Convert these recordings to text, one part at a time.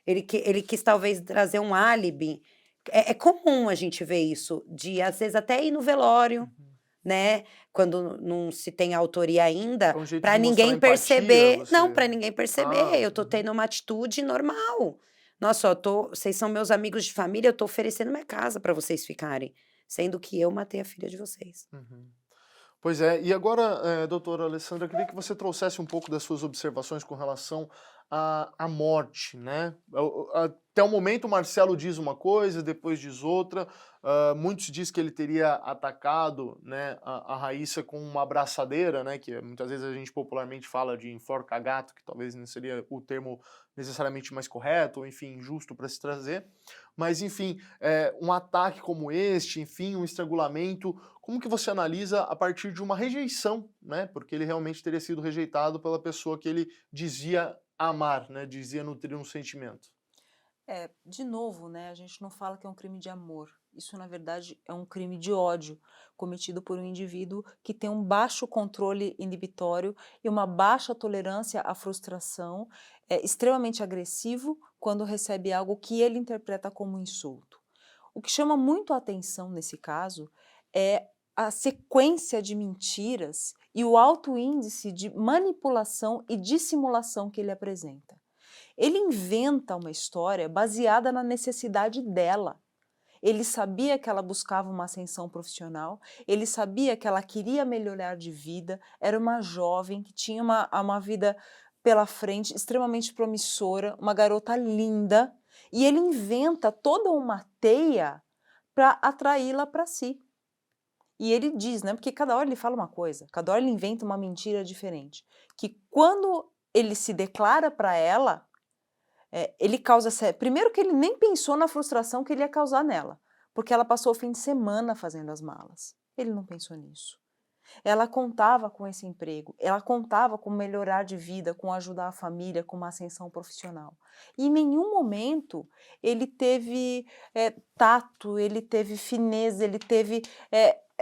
Ele quis talvez trazer um álibi. É comum a gente ver isso, de às vezes até ir no velório, Uhum. né, quando não se tem autoria É ainda, um jeito para de mostrar ninguém empatia, perceber não, você para ninguém perceber, ah, eu tô uhum. tendo uma atitude normal. "Nossa, ó, vocês são meus amigos de família, eu tô oferecendo minha casa para vocês ficarem, sendo que eu matei a filha de vocês". Uhum. Pois é, e agora, doutora Alessandra, eu queria que você trouxesse um pouco das suas observações com relação à morte, né. Até o momento o Marcelo diz uma coisa, depois diz outra, muitos diz que ele teria atacado, né, a Raíssa com uma abraçadeira, né, que muitas vezes a gente popularmente fala de enforca-gato, que talvez não seria o termo necessariamente mais correto, ou enfim, justo para se trazer. Mas enfim, um ataque como este, enfim, um estrangulamento, como que você analisa a partir de uma rejeição, né, porque ele realmente teria sido rejeitado pela pessoa que ele dizia amar, né, dizia nutrir um sentimento. De novo, né, a gente não fala que é um crime de amor. Isso, na verdade, é um crime de ódio cometido por um indivíduo que tem um baixo controle inibitório e uma baixa tolerância à frustração, é extremamente agressivo quando recebe algo que ele interpreta como insulto. O que chama muito a atenção nesse caso é a sequência de mentiras e o alto índice de manipulação e dissimulação que ele apresenta. Ele inventa uma história baseada na necessidade dela. Ele sabia que ela buscava uma ascensão profissional, ele sabia que ela queria melhorar de vida, era uma jovem que tinha uma vida pela frente extremamente promissora, uma garota linda, e ele inventa toda uma teia para atraí-la para si. E ele diz, né, porque cada hora ele fala uma coisa, cada hora ele inventa uma mentira diferente, que quando ele se declara para ela, ele causa primeiro que ele nem pensou na frustração que ele ia causar nela, porque ela passou o fim de semana fazendo as malas. Ele não pensou nisso. Ela contava com esse emprego, ela contava com melhorar de vida, com ajudar a família, com uma ascensão profissional. E em nenhum momento ele teve, tato, ele teve fineza, ele teve,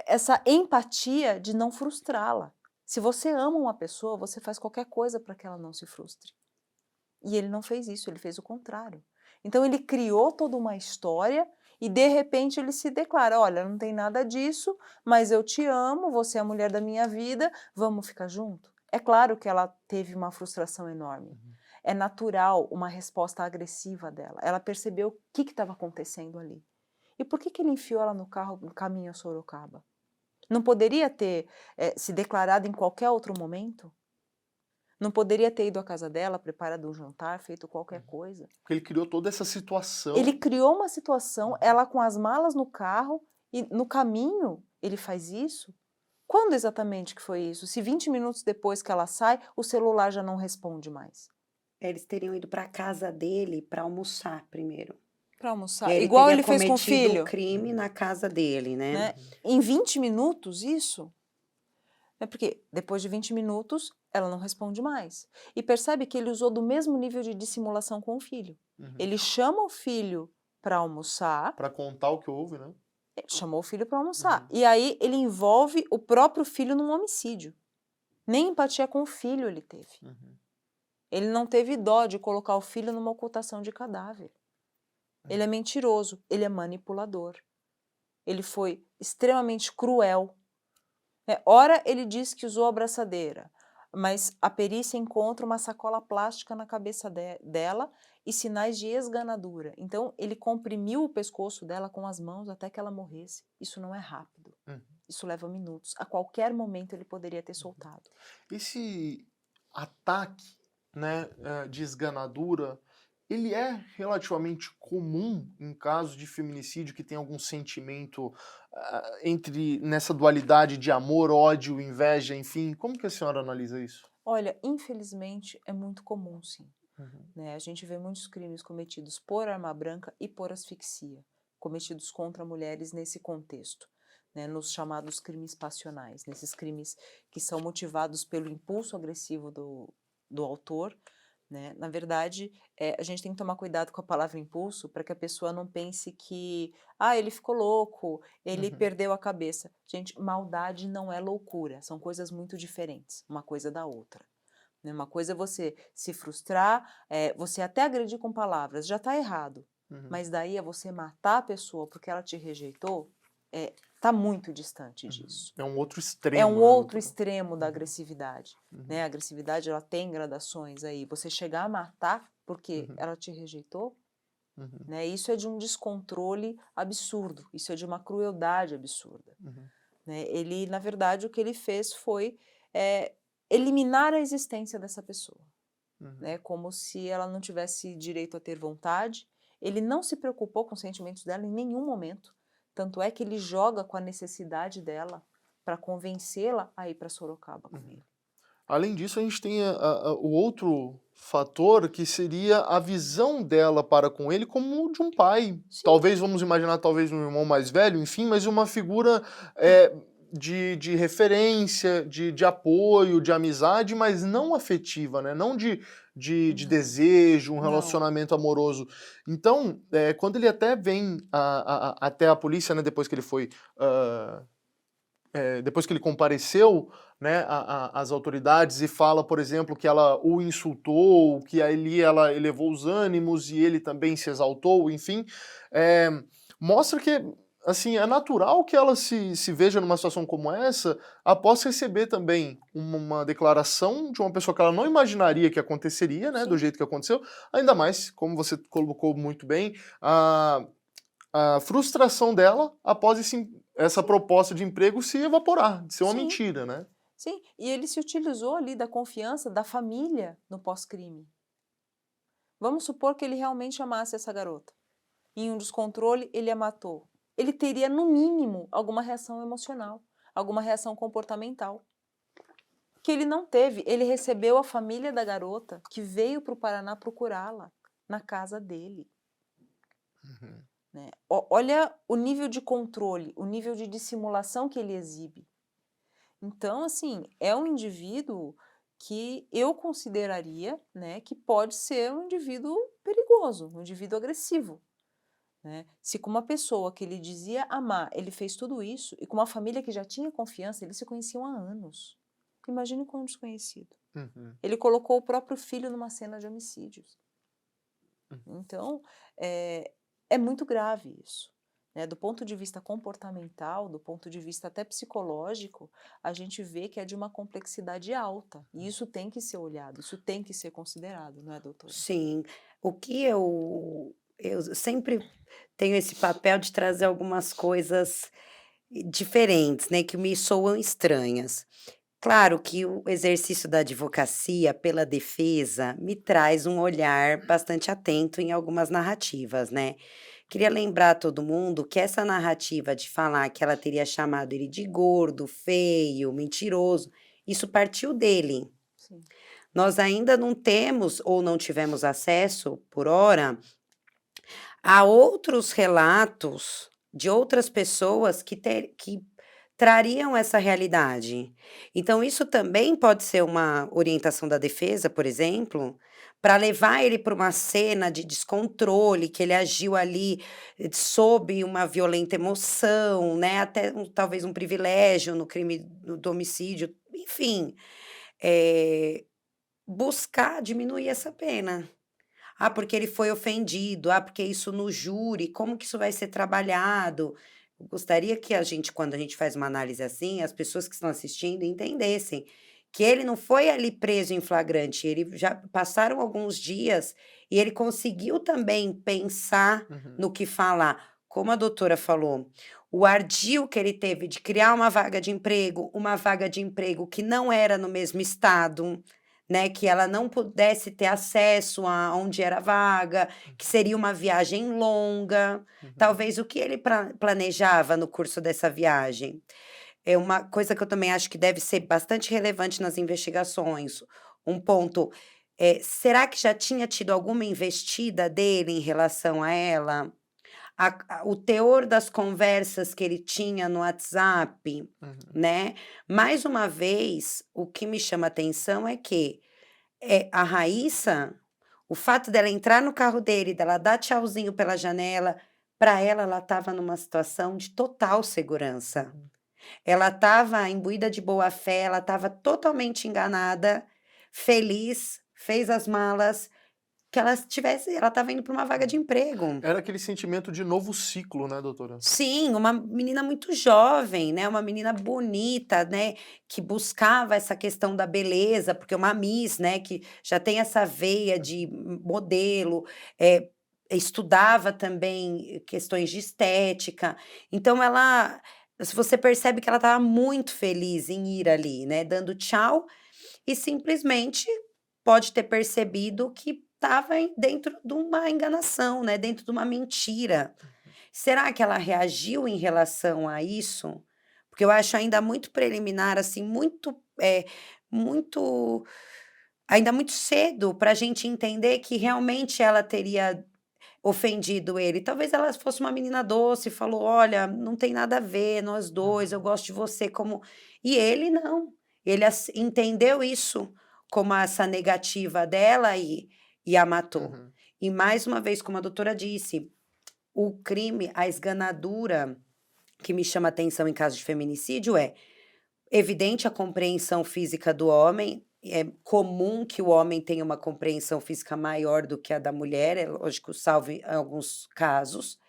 essa empatia de não frustrá-la. Se você ama uma pessoa, você faz qualquer coisa para que ela não se frustre. E ele não fez isso, ele fez o contrário. Então ele criou toda uma história e de repente ele se declara: "Olha, não tem nada disso, mas eu te amo, você é a mulher da minha vida, vamos ficar junto?". É claro que ela teve uma frustração enorme. Uhum. É natural uma resposta agressiva dela. Ela percebeu o que estava acontecendo ali. E por que ele enfiou ela no carro no caminho a Sorocaba? Não poderia ter, se declarado em qualquer outro momento? Não poderia ter ido à casa dela, preparado um jantar, feito qualquer Uhum. coisa? Porque ele criou toda essa Ele situação. criou uma situação, Uhum. ela com as malas no carro e no caminho ele faz isso? Quando exatamente que foi isso? Se 20 minutos depois que ela sai, o celular já não responde mais. Eles teriam ido para casa dele para almoçar primeiro. Para E almoçar, aí ele igual teria ele fez com o cometido o filho, crime na casa dele, né. né. Uhum. Em 20 minutos isso? É porque depois de 20 minutos ela não responde mais. E percebe que ele usou do mesmo nível de dissimulação com o filho. Uhum. Ele chama o filho para almoçar. Pra contar o que houve, né. Ele chamou o filho para almoçar. Uhum. E aí ele envolve o próprio filho num homicídio. Nem empatia com o filho ele teve. Uhum. Ele não teve dó de colocar o filho numa ocultação de cadáver. Ele é mentiroso, ele é manipulador. Ele foi extremamente cruel. Ora ele diz que usou a abraçadeira, mas a perícia encontra uma sacola plástica na cabeça dela e sinais de esganadura. Então ele comprimiu o pescoço dela com as mãos até que ela morresse. Isso não é rápido. Uhum. Isso leva minutos. A qualquer momento ele poderia ter soltado. Esse ataque, né, de esganadura, ele é relativamente comum em casos de feminicídio que tem algum sentimento, entre nessa dualidade de amor, ódio, inveja, enfim, como que a senhora analisa isso? Olha, infelizmente é muito comum sim, Uhum. né, a gente vê muitos crimes cometidos por arma branca e por asfixia, cometidos contra mulheres nesse contexto, né, nos chamados crimes passionais, nesses crimes que são motivados pelo impulso agressivo do autor, né. Na verdade, a gente tem que tomar cuidado com a palavra impulso para que a pessoa não pense que: "Ah, ele ficou louco, ele Uhum. perdeu a cabeça". Gente, maldade não é loucura, são coisas muito diferentes, uma coisa da outra. né? Uma coisa é você se frustrar, você até agredir com palavras, já está errado. Uhum. Mas daí é você matar a pessoa porque ela te rejeitou, tá muito distante disso. É um outro É extremo, um né, outro doutora? extremo da agressividade, né? A agressividade, ela tem gradações aí. Você chegar a matar porque Uhum. ela te rejeitou, Uhum. né? Isso é de um descontrole absurdo, isso é de uma crueldade absurda, Uhum. né? Ele, na verdade, o que ele fez foi eliminar a existência dessa pessoa, Uhum. né? Como se ela não tivesse direito a ter vontade. Ele não se preocupou com os sentimentos dela em nenhum momento. Tanto é que ele joga com a necessidade dela para convencê-la a ir para Sorocaba com ele. Além disso, a gente tem o outro fator que seria a visão dela para com ele como de um pai. Sim. Talvez, vamos imaginar, talvez um irmão mais velho, enfim, mas uma figura de referência, de apoio, de amizade, mas não afetiva, né? Não de Não. desejo, um Não. relacionamento amoroso. Então, quando ele até vem até a polícia, né, depois que ele foi... depois que ele compareceu, né, às autoridades e fala, por exemplo, que ela o insultou, que ali ela elevou os ânimos e ele também se exaltou, enfim, mostra que, assim, é natural que ela se veja numa situação como essa após receber também uma declaração de uma pessoa que ela não imaginaria que aconteceria, né, do Sim. jeito que aconteceu, ainda mais, como você colocou muito bem, a frustração dela após essa proposta de emprego se evaporar, de ser uma Sim. mentira, né? Sim, e ele se utilizou ali da confiança da família no pós-crime. Vamos supor que ele realmente amasse essa garota. Em um descontrole, ele a matou. Ele teria, no mínimo, alguma reação emocional, alguma reação comportamental. Que ele não teve. Ele recebeu a família da garota que veio para o Paraná procurá-la na casa dele. Né? Olha o nível de controle, o nível de dissimulação que ele exibe. Então, assim, é um indivíduo que eu consideraria, né, que pode ser um indivíduo perigoso, um indivíduo agressivo. Né? Se com uma pessoa que ele dizia amar, ele fez tudo isso, e com uma família que já tinha confiança, eles se conheciam há anos. Imagine com um desconhecido. Uhum. Ele colocou o próprio filho numa cena de homicídios. Então, é muito grave isso. Né? Do ponto de vista comportamental, do ponto de vista até psicológico, a gente vê que é de uma complexidade alta. E isso tem que ser olhado, isso tem que ser considerado, não é, doutora? Sim. O que eu sempre tenho esse papel de trazer algumas coisas diferentes, né, que me soam estranhas. Claro que o exercício da advocacia pela defesa me traz um olhar bastante atento em algumas narrativas, né. Queria lembrar a todo mundo que essa narrativa de falar que ela teria chamado ele de gordo, feio, mentiroso, isso partiu dele. Sim. Nós ainda não temos ou não tivemos acesso, por hora, a outros relatos de outras pessoas que trariam essa realidade. Então isso também pode ser uma orientação da defesa, por exemplo, para levar ele para uma cena de descontrole, que ele agiu ali, sob uma violenta emoção, né, até talvez um privilégio no crime do homicídio, enfim, eh, buscar diminuir essa pena. Ah, porque ele foi ofendido, ah, porque isso no júri, como que isso vai ser trabalhado? Eu gostaria que a gente, quando a gente faz uma análise assim, as pessoas que estão assistindo entendessem que ele não foi ali preso em flagrante, ele já passaram alguns dias e ele conseguiu também pensar Uhum. no que falar. Como a doutora falou, o ardil que ele teve de criar uma vaga de emprego que não era no mesmo estado, né, que ela não pudesse ter acesso a onde era a vaga, que seria uma viagem longa. Talvez o que ele planejava no curso dessa viagem. É uma coisa que eu também acho que deve ser bastante relevante nas investigações. Um ponto, será que já tinha tido alguma investida dele em relação a ela? O teor das conversas que ele tinha no WhatsApp, Uhum. né. Mais uma vez, o que me chama atenção é que, a Raíssa, o fato dela entrar no carro dele, dela dar tchauzinho pela janela, para ela estava numa situação de total segurança. Ela estava imbuída de boa fé, ela estava totalmente enganada, feliz, fez as malas, que ela estava indo para uma vaga de emprego. Era aquele sentimento de novo ciclo, né, doutora? Sim, uma menina muito jovem, né, uma menina bonita, né, que buscava essa questão da beleza, porque uma Miss, né, que já tem essa veia de modelo, estudava também questões de estética, então ela se você percebe que ela estava muito feliz em ir ali, né, dando tchau e simplesmente pode ter percebido que estava dentro de uma enganação, né, dentro de uma mentira. Será que ela reagiu em relação a isso? Porque eu acho ainda muito preliminar, assim, muito ainda muito cedo para a gente entender que realmente ela teria ofendido ele. Talvez ela fosse uma menina doce e falou: "Olha, não tem nada a ver, nós 2, eu Uhum, gosto de você como" e ele não, ele entendeu isso como essa negativa dela e a matou. uhum, E mais uma vez, como a doutora disse, o crime, a esganadura que me chama atenção em caso de feminicídio é evidente a compreensão física do homem, é comum que o homem tenha uma compreensão física maior do que a da mulher, é lógico, salvo em alguns casos,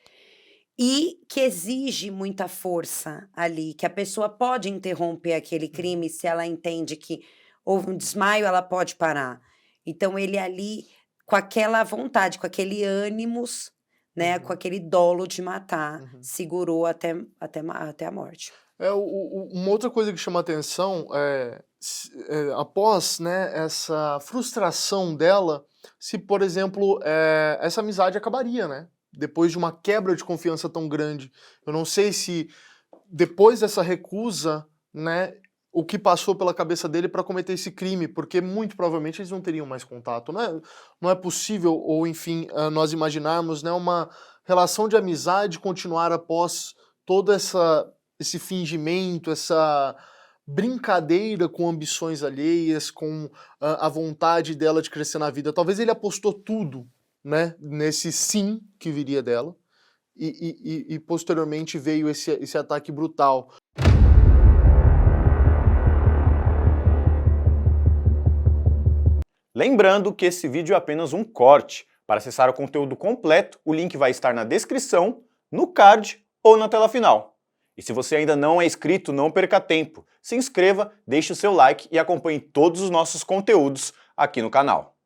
e que exige muita força ali, que a pessoa pode interromper aquele uhum, crime se ela entende que houve um desmaio, ela pode parar. Então ele ali, com aquela vontade, com aquele ânimos, né, com uhum, aquele dolo de matar, uhum. segurou até a morte. Uma outra coisa que chama atenção é, após, né, essa frustração dela, se, por exemplo, essa amizade acabaria, né? Depois de uma quebra de confiança tão grande. Eu não sei se depois dessa recusa, né, o que passou pela cabeça dele para cometer esse crime, porque muito provavelmente eles não teriam mais contato, né? Não é possível, ou enfim, nós imaginarmos, né, uma relação de amizade continuar após toda esse fingimento, essa brincadeira com ambições alheias, com a vontade dela de crescer na vida. Talvez ele apostou tudo, né, nesse sim que viria dela, e posteriormente veio esse ataque brutal. Lembrando que esse vídeo é apenas um corte. Para acessar o conteúdo completo, o link vai estar na descrição, no card ou na tela final. E se você ainda não é inscrito, não perca tempo. Se inscreva, deixe o seu like e acompanhe todos os nossos conteúdos aqui no canal.